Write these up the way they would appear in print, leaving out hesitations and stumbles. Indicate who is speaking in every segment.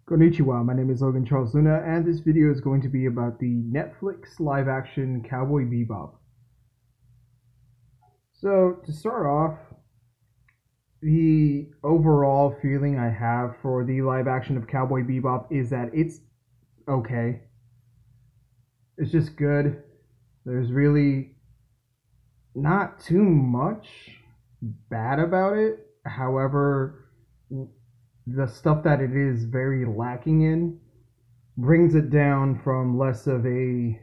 Speaker 1: Konnichiwa, my name is Logan Charles Luna, and this video is going to be about the Netflix live-action Cowboy Bebop. So, to start off, the overall feeling I have for the live-action of Cowboy Bebop is that it's okay. It's just good. There's really not too much bad about it. However, the stuff that it is very lacking in brings it down from less of a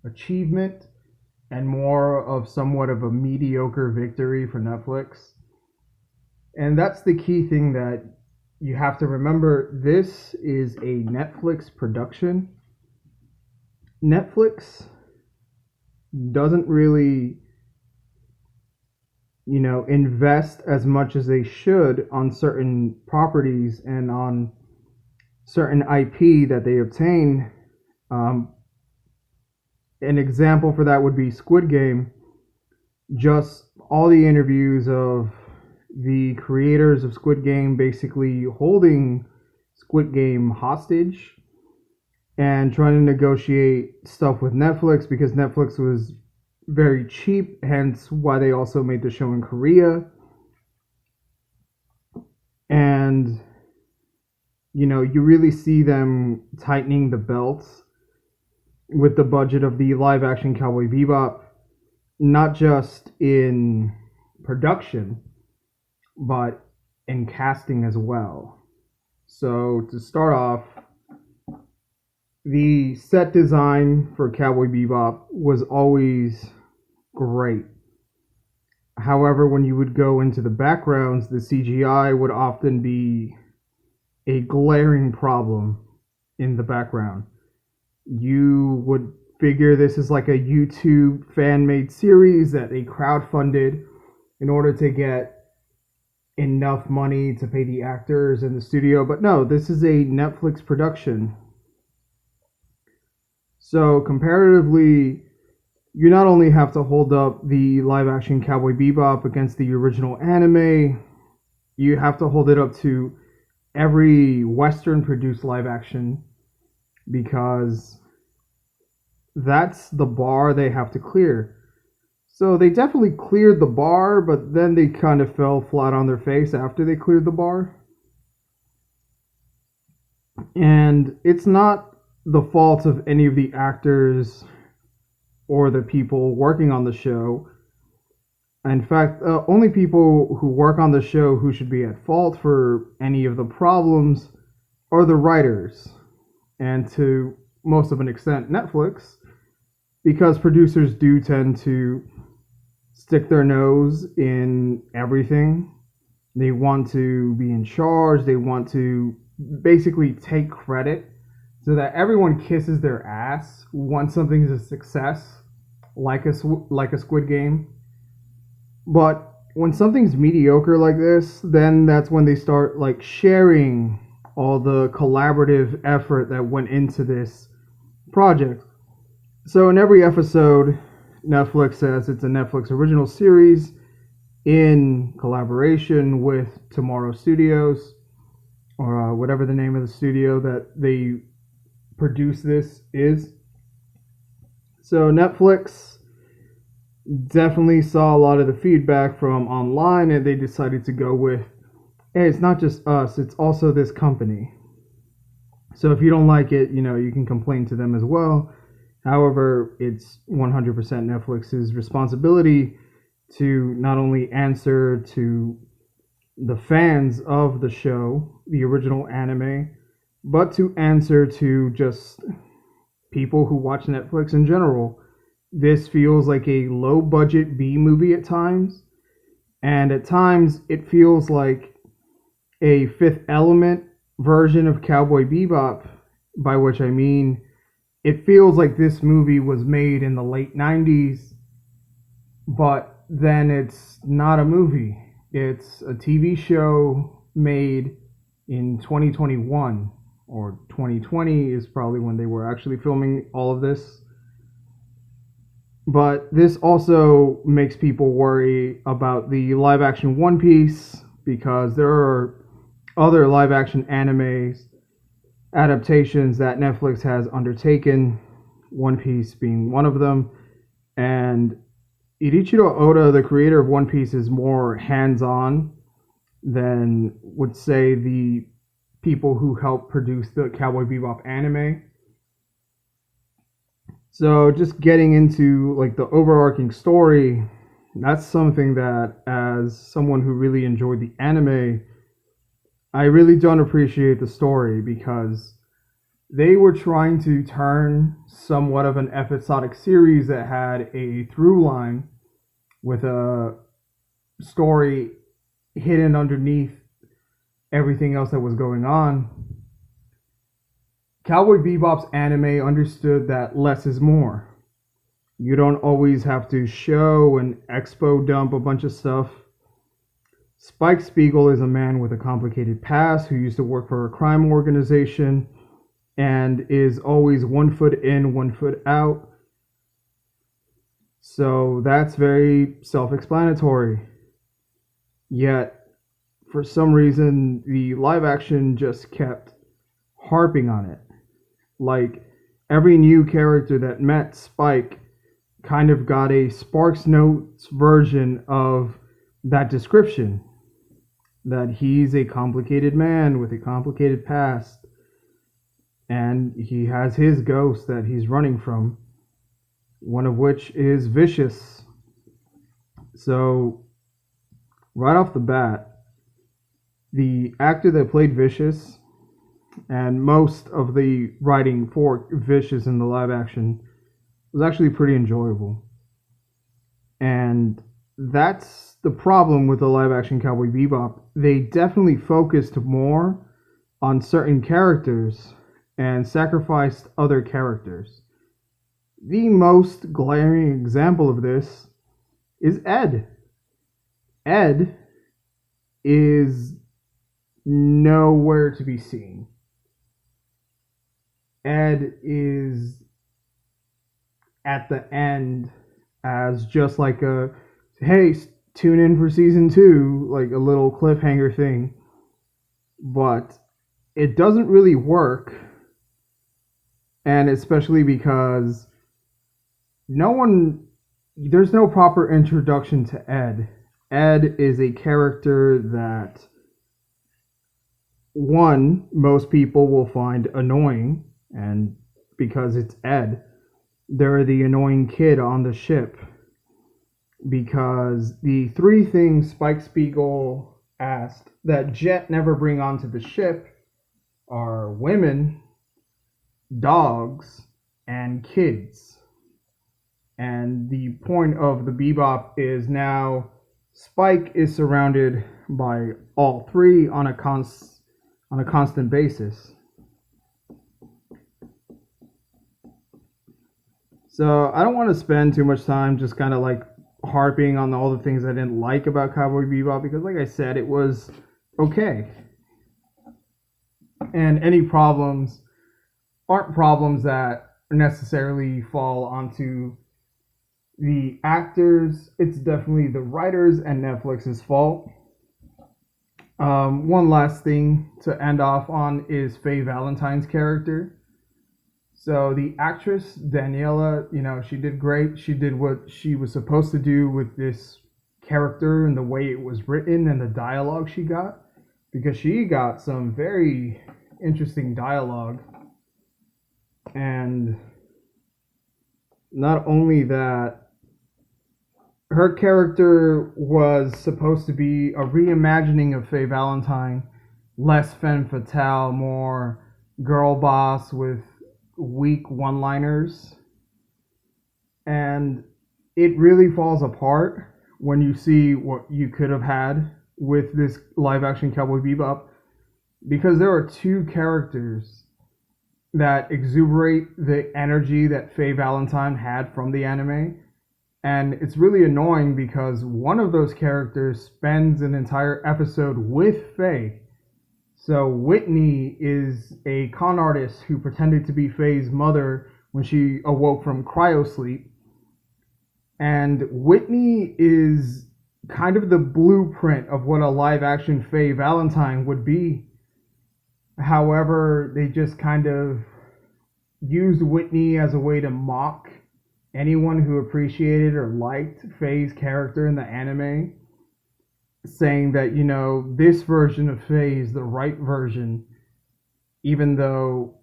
Speaker 1: achievement and more of somewhat of a mediocre victory for Netflix. And that's the key thing that you have to remember. This is a Netflix production. Netflix doesn't really invest as much as they should on certain properties and on certain IP that they obtain. An example for that would be Squid Game. Just all the interviews of the creators of Squid Game basically holding Squid Game hostage and trying to negotiate stuff with Netflix because Netflix was very cheap, hence why they also made the show in Korea. And you really see them tightening the belts with the budget of the live action Cowboy Bebop, not just in production but in casting as well. So to start off, the set design for Cowboy Bebop was always great. However, when you would go into the backgrounds, the CGI would often be a glaring problem in the background. You would figure this is like a YouTube fan-made series that they crowdfunded in order to get enough money to pay the actors in the studio. But no, this is a Netflix production. So comparatively, you not only have to hold up the live-action Cowboy Bebop against the original anime, you have to hold it up to every Western-produced live-action, because that's the bar they have to clear. So they definitely cleared the bar, but then they kind of fell flat on their face after they cleared the bar. And it's not the fault of any of the actors or the people working on the show. In fact, only people who work on the show who should be at fault for any of the problems are the writers, and to most of an extent Netflix, because producers do tend to stick their nose in everything. They want to be in charge. They want to basically take credit so that everyone kisses their ass once something is a success, like a Squid Game. But when something's mediocre like this, then that's when they start sharing all the collaborative effort that went into this project. So in every episode, Netflix says it's a Netflix original series in collaboration with Tomorrow Studios, or whatever the name of the studio that they produce this is. So Netflix definitely saw a lot of the feedback from online, and they decided to go with, hey, it's not just us, it's also this company. So if you don't like it, you can complain to them as well. However, it's 100% Netflix's responsibility to not only answer to the fans of the show, the original anime, but to answer to just people who watch Netflix in general. This feels like a low-budget B movie at times, and at times it feels like a Fifth Element version of Cowboy Bebop, by which I mean it feels like this movie was made in the late 90s, but then it's not a movie. It's a TV show made in 2021, or 2020 is probably when they were actually filming all of this. But this also makes people worry about the live action One Piece, because there are other live action animes adaptations that Netflix has undertaken, One Piece being one of them. And Ichiro Oda, the creator of One Piece, is more hands-on than, would say, the people who helped produce the Cowboy Bebop anime. So just getting into like the overarching story, that's something that, as someone who really enjoyed the anime, I really don't appreciate the story, because they were trying to turn somewhat of an episodic series that had a through line with a story hidden underneath everything else that was going on. Cowboy Bebop's anime understood that less is more. You don't always have to show and expo dump a bunch of stuff. Spike Spiegel is a man with a complicated past who used to work for a crime organization and is always 1 foot in, 1 foot out. So that's very self-explanatory. Yet, for some reason, the live action just kept harping on it. Like, every new character that met Spike kind of got a Sparks Notes version of that description. That he's a complicated man with a complicated past. And he has his ghost that he's running from. One of which is Vicious. So, right off the bat, the actor that played Vicious, and most of the writing for Vicious in the live action, was actually pretty enjoyable. And that's the problem with the live action Cowboy Bebop. They definitely focused more on certain characters and sacrificed other characters. The most glaring example of this is Ed. Ed is nowhere to be seen. Ed is at the end as just like a, hey, tune in for season 2, like a little cliffhanger thing. But it doesn't really work. And especially because there's no proper introduction to Ed. Ed is a character that, one, most people will find annoying, and because it's Ed, they're the annoying kid on the ship. Because the 3 things Spike Spiegel asked that Jet never bring onto the ship are women, dogs, and kids. And the point of the Bebop is now Spike is surrounded by all 3 on a constant basis. So I don't want to spend too much time just kind of like harping on all the things I didn't like about Cowboy Bebop, because like I said, it was okay. And any problems aren't problems that necessarily fall onto the actors. It's definitely the writers and Netflix's fault. One last thing to end off on is Faye Valentine's character. So the actress Daniela, she did great. She did what she was supposed to do with this character and the way it was written and the dialogue she got, because she got some very interesting dialogue. And not only that, her character was supposed to be a reimagining of Faye Valentine, less femme fatale, more girl boss with weak one-liners. And it really falls apart when you see what you could have had with this live-action Cowboy Bebop, because there are 2 characters that exuberate the energy that Faye Valentine had from the anime. And it's really annoying because one of those characters spends an entire episode with Faye. So Whitney is a con artist who pretended to be Faye's mother when she awoke from cryosleep. And Whitney is kind of the blueprint of what a live-action Faye Valentine would be. However, they just kind of used Whitney as a way to mock anyone who appreciated or liked Faye's character in the anime, saying that, this version of Faye is the right version, even though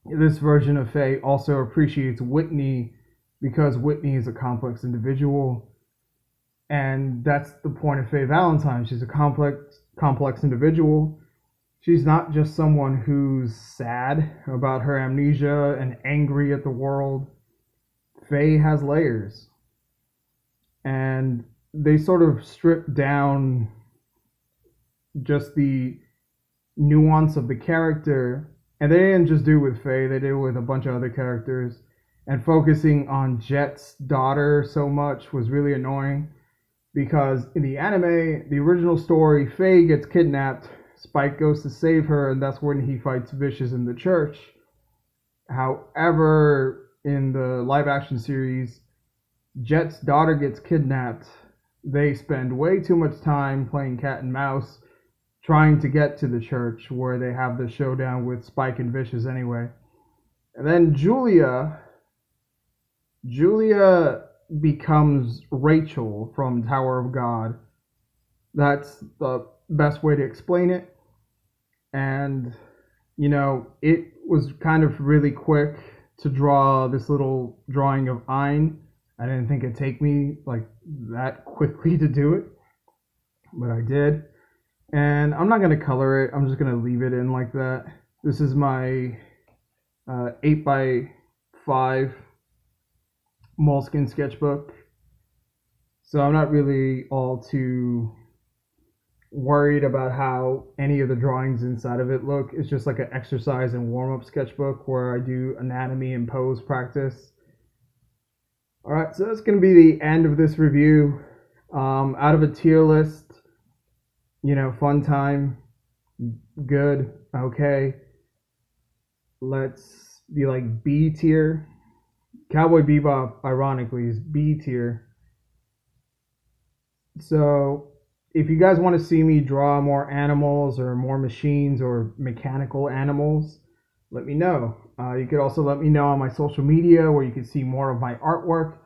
Speaker 1: this version of Faye also appreciates Whitney because Whitney is a complex individual. And that's the point of Faye Valentine. She's a complex individual. She's not just someone who's sad about her amnesia and angry at the world. Faye has layers. And they sort of stripped down just the nuance of the character. And they didn't just do it with Faye, they did it with a bunch of other characters. And focusing on Jet's daughter so much was really annoying. Because in the anime, the original story, Faye gets kidnapped, Spike goes to save her, and that's when he fights Vicious in the church. However, in the live action series, Jet's daughter gets kidnapped. They spend way too much time playing cat and mouse, trying to get to the church where they have the showdown with Spike and Vicious anyway. And then Julia becomes Rachel from Tower of God. That's the best way to explain it. And, it was kind of really quick to draw this little drawing of Ein. I didn't think it'd take me like that quickly to do it, but I did. And I'm not going to color it. I'm just going to leave it in like that. This is my 8x5 Moleskine sketchbook. So I'm not really all too worried about how any of the drawings inside of it look. It's just like an exercise and warm-up sketchbook where I do anatomy and pose practice. Alright, so that's going to be the end of this review. Out of a tier list, fun time, good, okay. Let's be like B tier. Cowboy Bebop, ironically, is B tier. So, if you guys want to see me draw more animals or more machines or mechanical animals, let me know. You could also let me know on my social media where you can see more of my artwork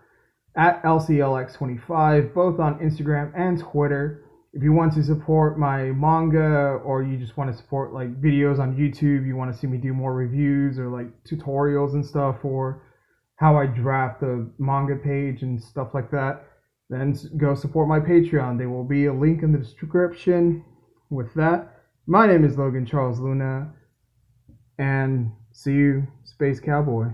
Speaker 1: at LCLX25, both on Instagram and Twitter. If you want to support my manga or you just want to support like videos on YouTube, you want to see me do more reviews or like tutorials and stuff, or how I draft the manga page and stuff like that, then go support my Patreon. There will be a link in the description. With that, my name is Logan Charles Luna, and see you, Space Cowboy.